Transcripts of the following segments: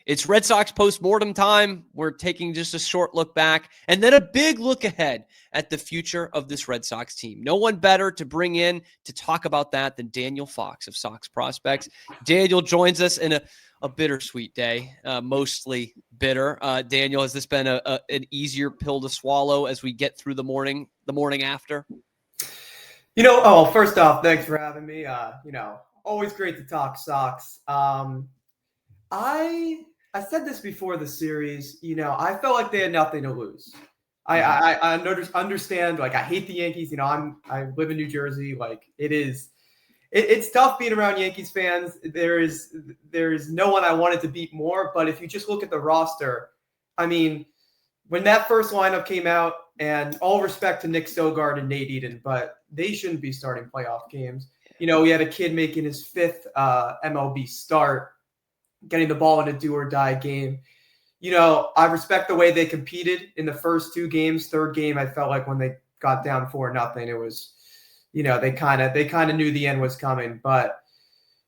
It's Red Sox postmortem time. We're taking just a short look back and then a big look ahead at the future of this Red Sox team. No one better to bring in to talk about that than Daniel Fox of Sox Prospects. Daniel joins us in a bittersweet day, mostly bitter. Daniel, has this been an easier pill to swallow as we get through the morning after? First off, thanks for having me. Always great to talk Sox. I said this before the series. I felt like they had nothing to lose. I understand. Like, I hate the Yankees. I live in New Jersey. Like, it's tough being around Yankees fans. There is no one I wanted to beat more. But if you just look at the roster, I mean, when that first lineup came out, and all respect to Nick Sogard and Nate Eden, but they shouldn't be starting playoff games. We had a kid making his fifth MLB start, getting the ball in a do-or-die game. I respect the way they competed in the first two games. Third game, I felt like when they got down 4-0, it was, they kind of knew the end was coming. But,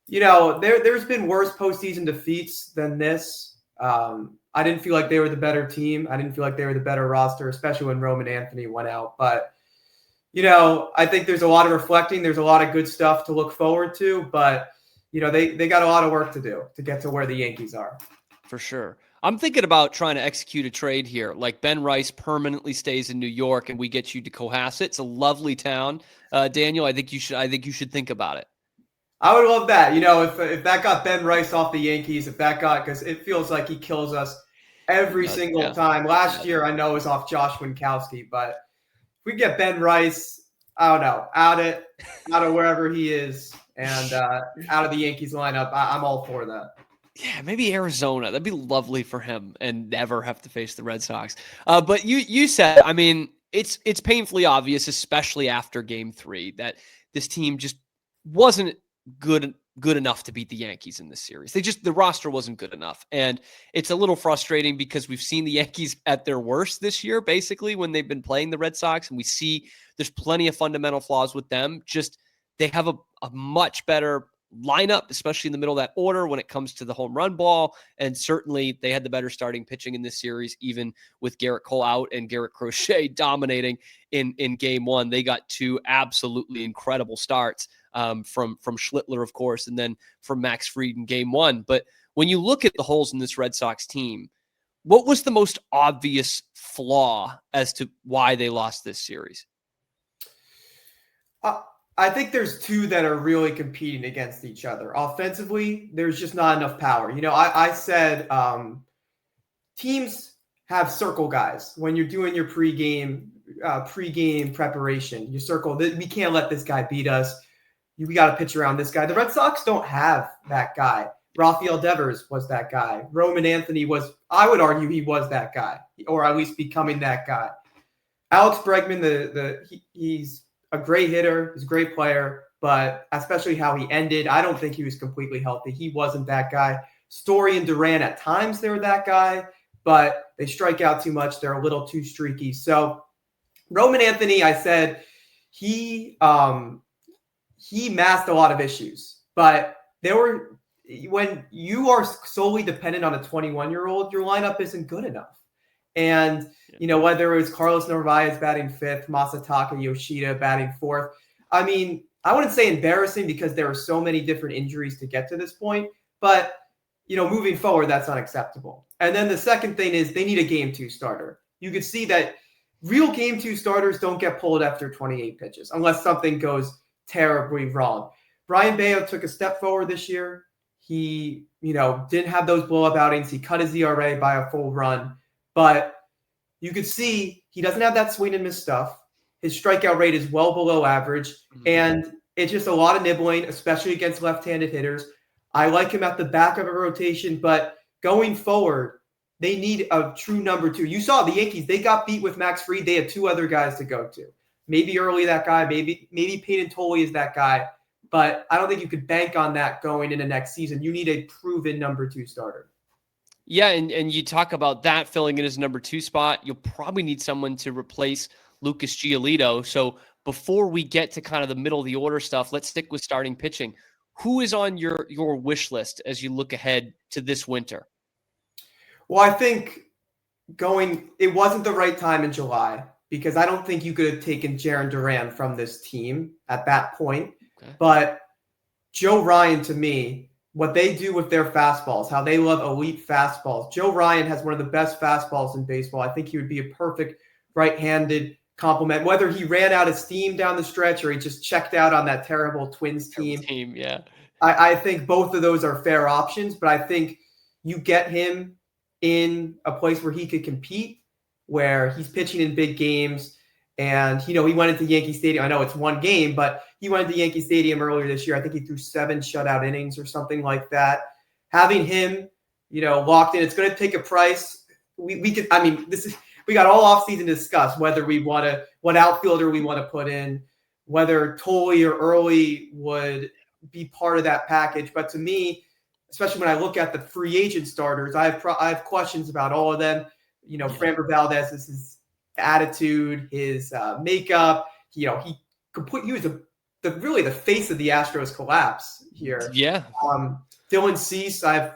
there's been worse postseason defeats than this. I didn't feel like they were the better team. I didn't feel like they were the better roster, especially when Roman Anthony went out. But, I think there's a lot of reflecting. There's a lot of good stuff to look forward to. But, they got a lot of work to do to get to where the Yankees are. For sure. I'm thinking about trying to execute a trade here. Like, Ben Rice permanently stays in New York and we get you to Cohasset. It's a lovely town. Daniel, I think you should think about it. I would love that. If that got Ben Rice off the Yankees, because it feels like he kills us every single time. Last year, I know it was off Josh Winkowski, but if we get Ben Rice, I don't know, out of wherever he is and out of the Yankees lineup, I'm all for that. Yeah, maybe Arizona. That'd be lovely for him and never have to face the Red Sox. But you said, I mean, it's painfully obvious, especially after Game 3, that this team just wasn't good enough to beat the Yankees in this series. The roster wasn't good enough. And it's a little frustrating because we've seen the Yankees at their worst this year, basically, when they've been playing the Red Sox. And we see there's plenty of fundamental flaws with them. Just they have a much better lineup, especially in the middle of that order when it comes to the home run ball. And certainly they had the better starting pitching in this series, even with Garrett Cole out and Garrett Crochet dominating in Game 1. They got two absolutely incredible starts from Schlittler, of course, and then from Max Fried in Game 1. But when you look at the holes in this Red Sox team, what was the most obvious flaw as to why they lost this series? I think there's two that are really competing against each other. Offensively, there's just not enough power. I said teams have circle guys when you're doing your pregame preparation. You circle, we can't let this guy beat us. We got to pitch around this guy. The Red Sox don't have that guy. Rafael Devers was that guy. Roman Anthony I would argue he was that guy, or at least becoming that guy. Alex Bregman, he's a great hitter. He's a great player, but especially how he ended, I don't think he was completely healthy. He wasn't that guy. Story and Duran, at times they were that guy, but they strike out too much. They're a little too streaky. So Roman Anthony, I said, he masked a lot of issues, but when you are solely dependent on a 21-year-old, your lineup isn't good enough. And, whether it was Carlos Narvaez batting fifth, Masataka Yoshida batting fourth, I mean, I wouldn't say embarrassing because there were so many different injuries to get to this point, but, moving forward, that's unacceptable. And then the second thing is they need a Game 2 starter. You could see that real Game 2 starters don't get pulled after 28 pitches unless something goes terribly wrong. Brian Bayo took a step forward this year. He, didn't have those blow-up outings. He cut his ERA by a full run. But you could see he doesn't have that swing and miss stuff. His strikeout rate is well below average. Mm-hmm. And it's just a lot of nibbling, especially against left-handed hitters. I like him at the back of a rotation, but going forward, they need a true number 2. You saw the Yankees, they got beat with Max Fried. They had 2 other guys to go to. Maybe Early that guy, maybe Peyton Tolley is that guy. But I don't think you could bank on that going into next season. You need a proven number 2 starter. Yeah, and you talk about that filling in his number 2 spot. You'll probably need someone to replace Lucas Giolito. So before we get to kind of the middle of the order stuff, let's stick with starting pitching. Who is on your wish list as you look ahead to this winter? Well, I think it wasn't the right time in July because I don't think you could have taken Jarren Duran from this team at that point. Okay. But Joe Ryan, to me, what they do with their fastballs, how they love elite fastballs. Joe Ryan has one of the best fastballs in baseball. I think he would be a perfect right-handed complement, whether he ran out of steam down the stretch or he just checked out on that terrible Twins team. Yeah. I think both of those are fair options, but I think you get him in a place where he could compete, where he's pitching in big games. And, he went into Yankee Stadium. I know it's one game, but he went into Yankee Stadium earlier this year. I think he threw 7 shutout innings or something like that. Having him, locked in, it's going to take a price. We got all offseason to discuss whether what outfielder we want to put in, whether Tolley or Early would be part of that package. But to me, especially when I look at the free agent starters, I have questions about all of them. Framber Valdez is his attitude, his makeup. He was really the face of the Astros collapse here. Yeah. Dylan Cease, I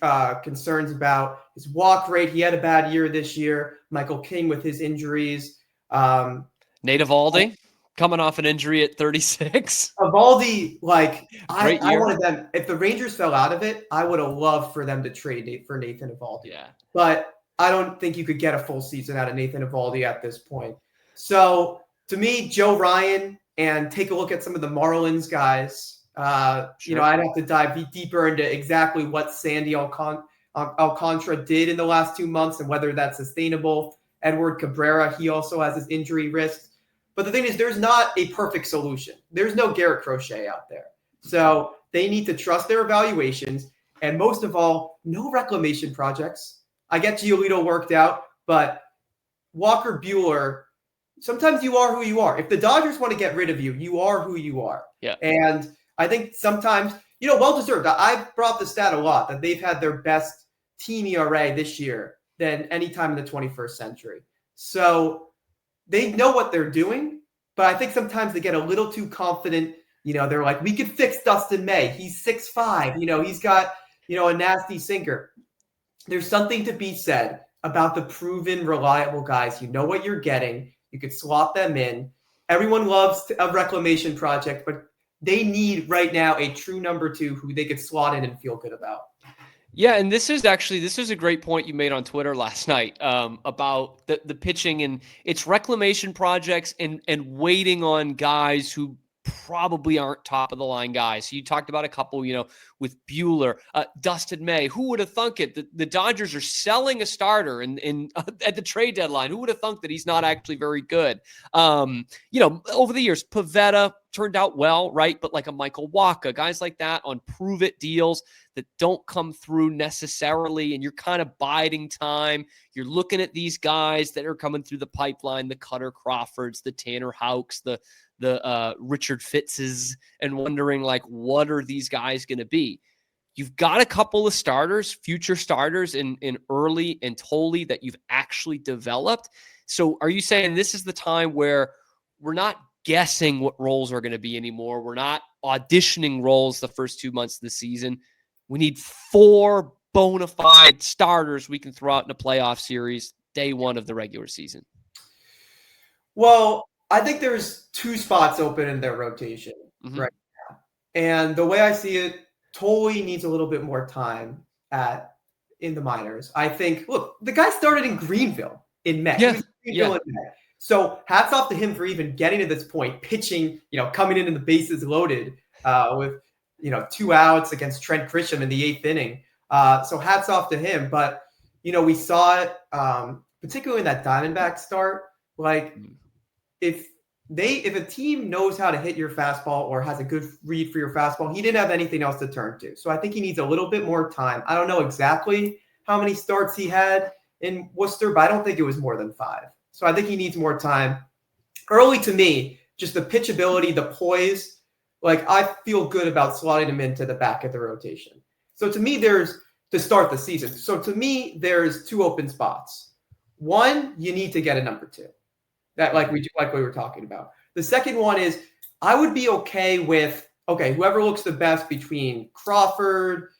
have concerns about his walk rate. He had a bad year this year. Michael King with his injuries. Nate Eovaldi coming off an injury at 36. Eovaldi, I wanted them. If the Rangers fell out of it, I would have loved for them to trade for Nathan Eovaldi. Yeah. But I don't think you could get a full season out of Nathan Eovaldi at this point. So to me, Joe Ryan, and take a look at some of the Marlins guys. Sure. I'd have to dive deeper into exactly what Sandy Alcantara did in the last 2 months and whether that's sustainable. Edward Cabrera, he also has his injury risks. But the thing is, there's not a perfect solution. There's no Garrett Crochet out there. So they need to trust their evaluations. And most of all, no reclamation projects. I get Giolito worked out, but Walker Buehler, sometimes you are who you are. If the Dodgers want to get rid of you, you are who you are. Yeah. And I think sometimes, well-deserved. I've brought the stat a lot that they've had their best team ERA this year than any time in the 21st century. So they know what they're doing, but I think sometimes they get a little too confident. They're like, we could fix Dustin May. He's 6'5". He's got, a nasty sinker. There's something to be said about the proven, reliable guys. You know what you're getting. You could slot them in. Everyone loves a reclamation project, but they need right now a true number 2 who they could slot in and feel good about. Yeah, and this is a great point you made on Twitter last night about the pitching and its reclamation projects and waiting on guys who probably aren't top of the line guys. So you talked about a couple, with Buehler, Dustin May. Who would have thunk it? The Dodgers are selling a starter in at the trade deadline. Who would have thunk that he's not actually very good? Over the years, Pivetta turned out well, right? But like a Michael Wacha, guys like that on prove-it deals that don't come through necessarily, and you're kind of biding time. You're looking at these guys that are coming through the pipeline, the Cutter Crawfords, the Tanner Houcks, the Richard Fitzes, and wondering, what are these guys going to be? You've got a couple of starters, future starters in Early and Tolley that you've actually developed. So are you saying this is the time where we're not guessing what roles are going to be anymore? We're not auditioning roles the first 2 months of the season. We need 4 bona fide starters we can throw out in a playoff series day 1 of the regular season. Well, I think there's 2 spots open in their rotation right now. And the way I see it, Tolley needs a little bit more time in the minors. I think, look, the guy started in Greenville in May. Yeah. In May. So hats off to him for even getting to this point, pitching, coming in the bases loaded with, 2 outs against Trent Grisham in the 8th inning. So hats off to him. But, we saw it, particularly in that Diamondback start, if a team knows how to hit your fastball or has a good read for your fastball, he didn't have anything else to turn to. So I think he needs a little bit more time. I don't know exactly how many starts he had in Worcester, but I don't think it was more than 5. So I think he needs more time. Early, to me, just the pitchability, the poise, I feel good about slotting him into the back of the rotation. So to me, there's to start the season. So to me, there's 2 open spots. One, you need to get a number 2. That we were talking about. The second one is I would be okay with whoever looks the best between Crawford,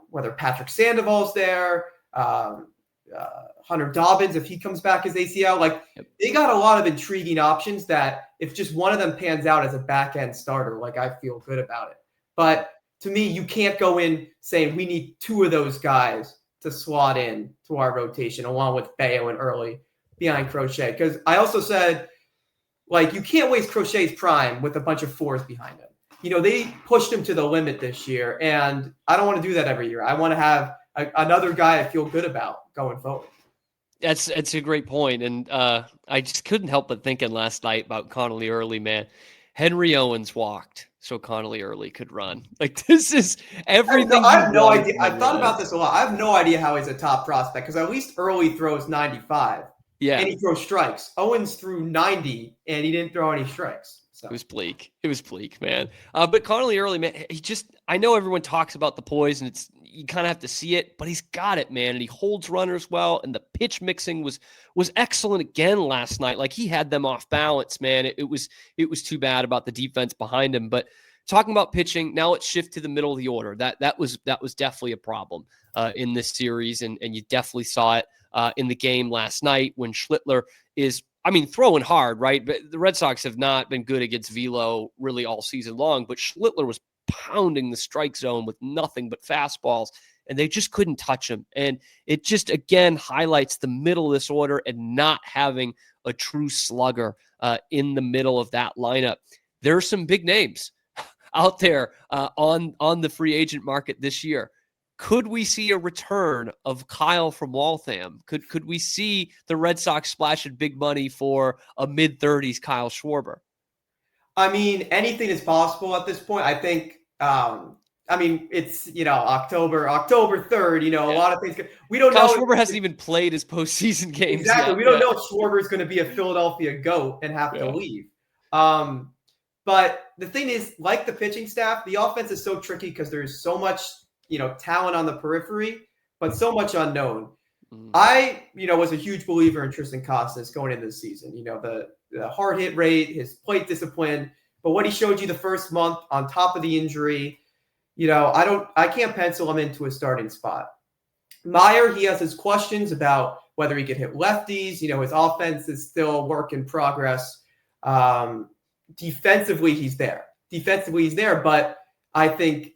whether Patrick Sandoval's there, Hunter Dobbins, if he comes back as ACL. Like, they got a lot of intriguing options that if just one of them pans out as a back-end starter, like, I feel good about it. But to me, you can't go in saying we need two of those guys to slot in to our rotation along with Bayo and Early behind Crochet. Because I also said, like, you can't waste Crochet's prime with a bunch of fours behind him. They pushed him to the limit this year, and I don't want to do that every year. I want to have another guy I feel good about going forward. That's a great point. And I just couldn't help but thinking last night about Connolly Early, man. Henry Owens walked so Connolly Early could run. Like, this is everything. I have no idea. I've thought about this a lot. I have no idea how he's a top prospect because at least Early throws 95. Yeah. And he throws strikes. Owens threw 90 and he didn't throw any strikes. So. It was bleak, man. But Connolly Early, man, I know everyone talks about the poise and you kind of have to see it, but he's got it, man. And he holds runners well. And the pitch mixing was excellent again last night. Like, he had them off balance, man. It was too bad about the defense behind him. But talking about pitching, now let's shift to the middle of the order. That was definitely a problem in this series. And you definitely saw it in the game last night when Schlittler is, throwing hard, right? But the Red Sox have not been good against velo really all season long, but Schlittler was pounding the strike zone with nothing but fastballs, and they just couldn't touch him. And it just, again, highlights the middle of this order and not having a true slugger in the middle of that lineup. There are some big names out there on the free agent market this year. Could we see a return of Kyle from Waltham? Could we see the Red Sox splashing big money for a mid-30s Kyle Schwarber? Anything is possible at this point. I think, it's, October 3rd, a lot of things. We don't know. Kyle Schwarber hasn't even played his postseason games. Exactly. Yet. We don't know if Schwarber is going to be a Philadelphia GOAT and have to leave. But the thing is, like the pitching staff, the offense is so tricky because there's so much talent on the periphery, but so much unknown. I, was a huge believer in Tristan Costas going into the season. The hard hit rate, his plate discipline, but what he showed you the first month on top of the injury, I can't pencil him into a starting spot. Meyer, he has his questions about whether he could hit lefties. His offense is still a work in progress. Defensively, he's there, but I think,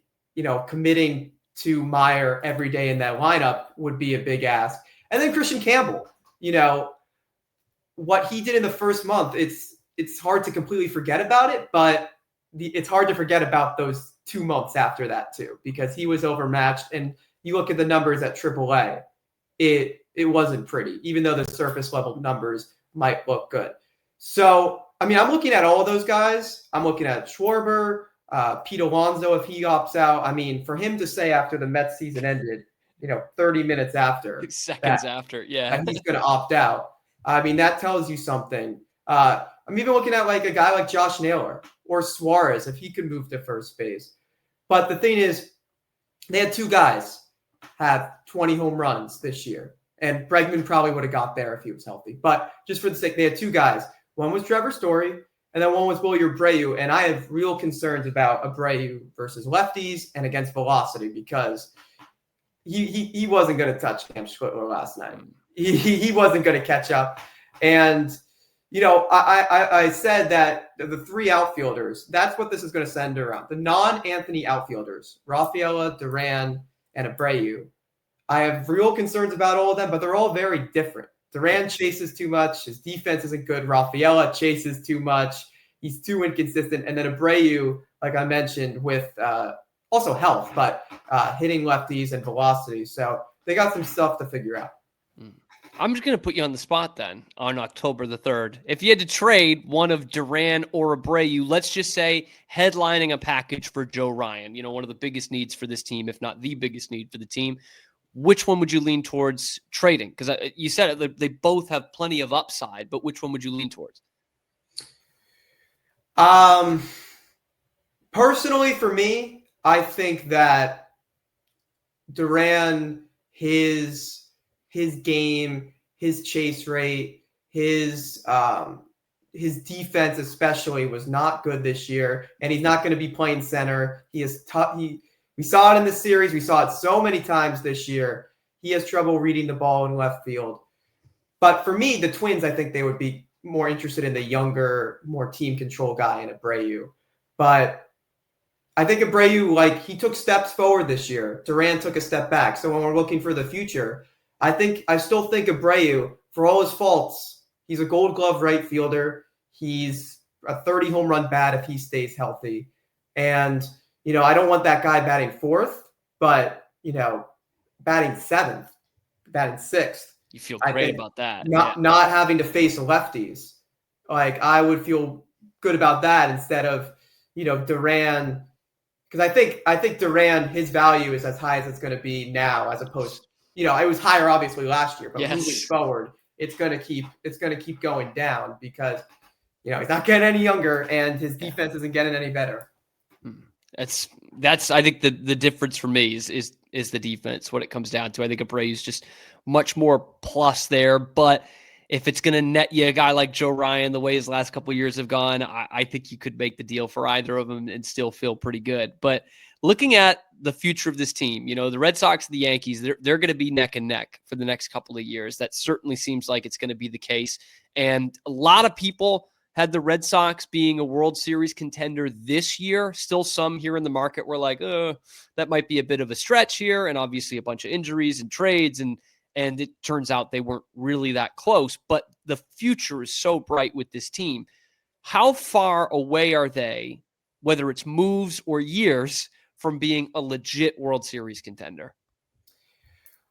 committing to Meyer every day in that lineup would be a big ask. And then Christian Campbell, what he did in the first month, it's hard to completely forget about it, but it's hard to forget about those 2 months after that too, because he was overmatched. And you look at the numbers at AAA, it wasn't pretty, even though the surface level numbers might look good. So, I'm looking at all of those guys. I'm looking at Schwarber, Pete Alonso, if he opts out. For him to say after the Mets season ended, 30 minutes after. Seconds after, yeah. And he's going to opt out. That tells you something. I'm even looking at like a guy like Josh Naylor or Suarez, if he could move to first base. But the thing is, they had two guys have 20 home runs this year. And Bregman probably would have got there if he was healthy. But just for the sake, they had two guys. One was Trevor Story, and then one was Wilyer Abreu. And I have real concerns about Abreu versus lefties and against velocity because he wasn't going to touch Cam Schlittler last night. He wasn't going to catch up. And, I said that the three outfielders, that's what this is going to send around. The non-Anthony outfielders, Rafaela, Duran, and Abreu. I have real concerns about all of them, but they're all very different. Duran chases too much. His defense isn't good. Rafaela chases too much. He's too inconsistent. And then Abreu, like I mentioned, with also health, but hitting lefties and velocity. So they got some stuff to figure out. I'm just going to put you on the spot then on October the 3rd. If you had to trade one of Duran or Abreu, let's just say headlining a package for Joe Ryan, one of the biggest needs for this team, if not the biggest need for the team, which one would you lean towards trading? Because you said it, they both have plenty of upside, but which one would you lean towards? Personally, for me, I think that Duran, his game, his chase rate, his defense especially was not good this year, and he's not going to be playing center. He is tough. We saw it in the series. We saw it so many times this year. He has trouble reading the ball in left field. But for me, the Twins, I think they would be more interested in the younger, more team control guy in Abreu. But I think Abreu, like, he took steps forward this year. Duran took a step back. So when we're looking for the future, I still think Abreu, for all his faults, he's a Gold Glove right fielder. He's a 30 home run bat if he stays healthy. And, I don't want that guy batting fourth, but, batting seventh, batting sixth. You feel great about that. Not having to face lefties. Like, I would feel good about that instead of, Duran. Because I think Duran, his value is as high as it's going to be now, as opposed, it was higher obviously last year, but moving forward, it's going to keep going down because, he's not getting any younger and his defense isn't getting any better. That's I think the difference for me is the defense. What it comes down to, I think Abreu's just much more plus there. But if it's going to net you a guy like Joe Ryan, the way his last couple of years have gone, I think you could make the deal for either of them and still feel pretty good. But looking at the future of this team, the Red Sox and the Yankees, they're going to be neck and neck for the next couple of years. That certainly seems like it's going to be the case. And a lot of people had the Red Sox being a World Series contender this year. Still some here in the market were like, that might be a bit of a stretch here. And obviously a bunch of injuries and trades. And it turns out they weren't really that close. But the future is so bright with this team. How far away are they, whether it's moves or years, from being a legit World Series contender?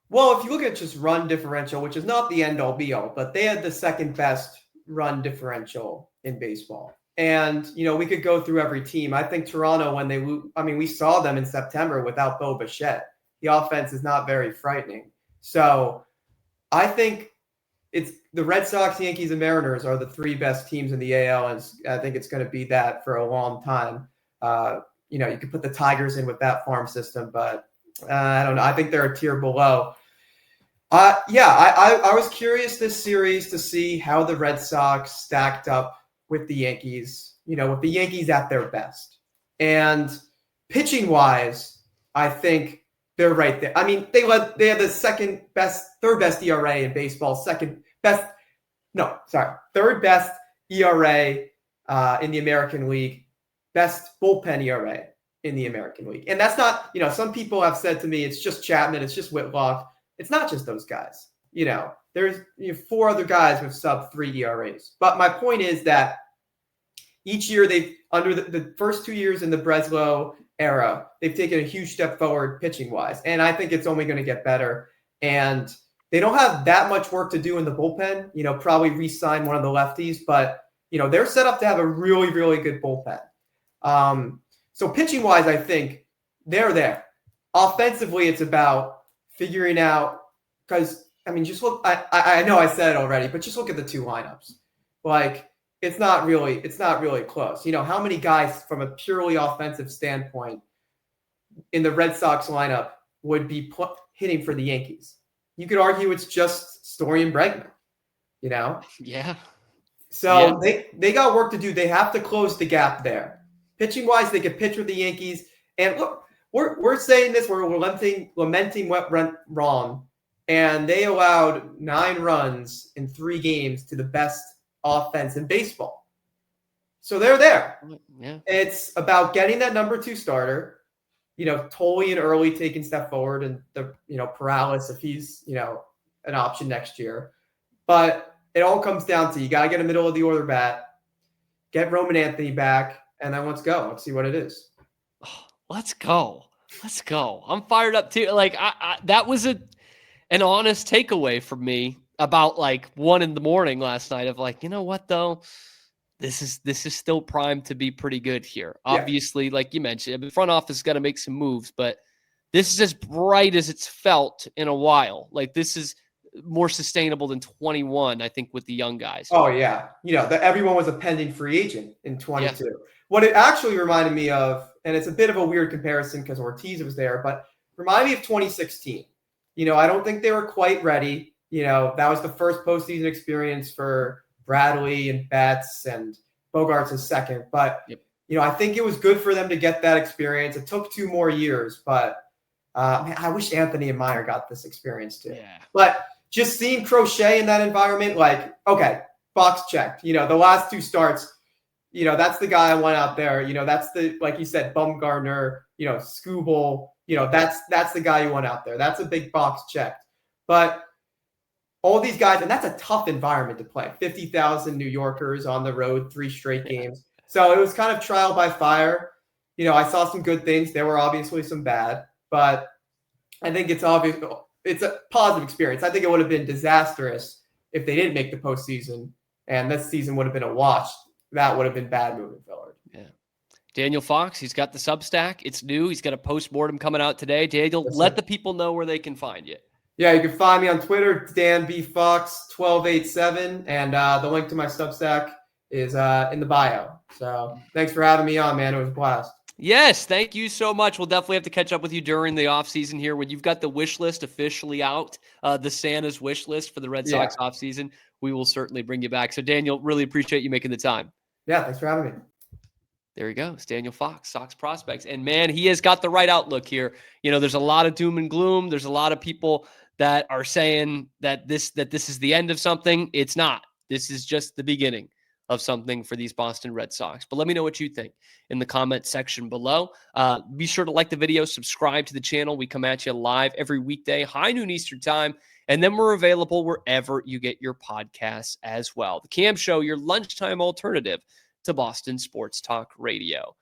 Well, if you look at just run differential, which is not the end-all be-all, but they had the second best run differential in baseball. And, we could go through every team. I think Toronto, we saw them in September without Bo Bichette. The offense is not very frightening. So I think it's the Red Sox, Yankees, and Mariners are the three best teams in the AL. And I think it's going to be that for a long time. You could put the Tigers in with that farm system, but I don't know. I think they're a tier below. I was curious this series to see how the Red Sox stacked up with the Yankees, with the Yankees at their best. And pitching wise, I think they're right there. I mean, they had the third best ERA in baseball, third best ERA in the American League, best bullpen ERA in the American League. And that's not, some people have said to me, it's just Chapman, it's just Whitlock. It's not just those guys. There's four other guys with sub-3 ERAs. But my point is that each year under the first 2 years in the Breslow era, they've taken a huge step forward pitching-wise. And I think it's only going to get better. And they don't have that much work to do in the bullpen, probably re-sign one of the lefties. But, they're set up to have a really, really good bullpen. So pitching-wise, I think they're there. Offensively, it's about figuring out, because just look. I know I said it already, but just look at the two lineups. Like, it's not really close. How many guys from a purely offensive standpoint in the Red Sox lineup would be hitting for the Yankees? You could argue it's just Story and Bregman. Yeah. So they got work to do. They have to close the gap there. Pitching wise, they could pitch with the Yankees. And look, we're saying this, we're lamenting what went wrong, and they allowed 9 runs in 3 games to the best offense in baseball. So they're there. Yeah. It's about getting that number 2 starter, Tolley and Early taking step forward, and the Perales if he's an option next year. But it all comes down to, you got to get a middle of the order bat, get Roman Anthony back, and then let's go. Let's see what it is. Let's go. I'm fired up too. Like that was an honest takeaway from me about 1 a.m. last night of you know what though? This is still primed to be pretty good here. Yeah. Obviously, like you mentioned, the front office got to make some moves, but this is as bright as it's felt in a while. This is more sustainable than 21, I think, with the young guys. Oh yeah. Everyone was a pending free agent in 22. Yeah. What it actually reminded me of, and it's a bit of a weird comparison because Ortiz was there, but reminded me of 2016. I don't think they were quite ready. That was the first postseason experience for Bradley and Betts, and Bogarts is second. But, I think it was good for them to get that experience. It took 2 more years, but Man, I wish Anthony and Meyer got this experience too. Yeah. But just seeing Crochet in that environment, like, okay, box checked. The last 2 starts, that's the guy I want out there. That's the, like you said, Bumgarner, Skubal, that's the guy you want out there. That's a big box checked. But all these guys, and that's a tough environment to play. 50,000 New Yorkers on the road, 3 straight games. So it was kind of trial by fire. I saw some good things. There were obviously some bad, but I think it's obvious. It's a positive experience. I think it would have been disastrous if they didn't make the postseason, and this season would have been a wash. That would have been bad moving forward. Yeah. Daniel Fox, he's got the Substack. It's new. He's got a postmortem coming out today. Daniel, let the people know where they can find you. Yeah, you can find me on Twitter, DanBFox1287, and the link to my Substack is in the bio. So thanks for having me on, man. It was a blast. Yes, thank you so much. We'll definitely have to catch up with you during the offseason here when you've got the wish list officially out, the Santa's wish list for the Red Sox offseason. We will certainly bring you back. So, Daniel, really appreciate you making the time. Yeah, thanks for having me. There he goes, Daniel Fox, Sox Prospects. And, man, he has got the right outlook here. There's a lot of doom and gloom. There's a lot of people that are saying that this is the end of something. It's not. This is just the beginning of something for these Boston Red Sox. But let me know what you think in the comment section below. Be sure to like the video, subscribe to the channel. We come at you live every weekday, high noon Eastern time, and then we're available wherever you get your podcasts as well. The Cam Show, your lunchtime alternative to Boston Sports Talk Radio.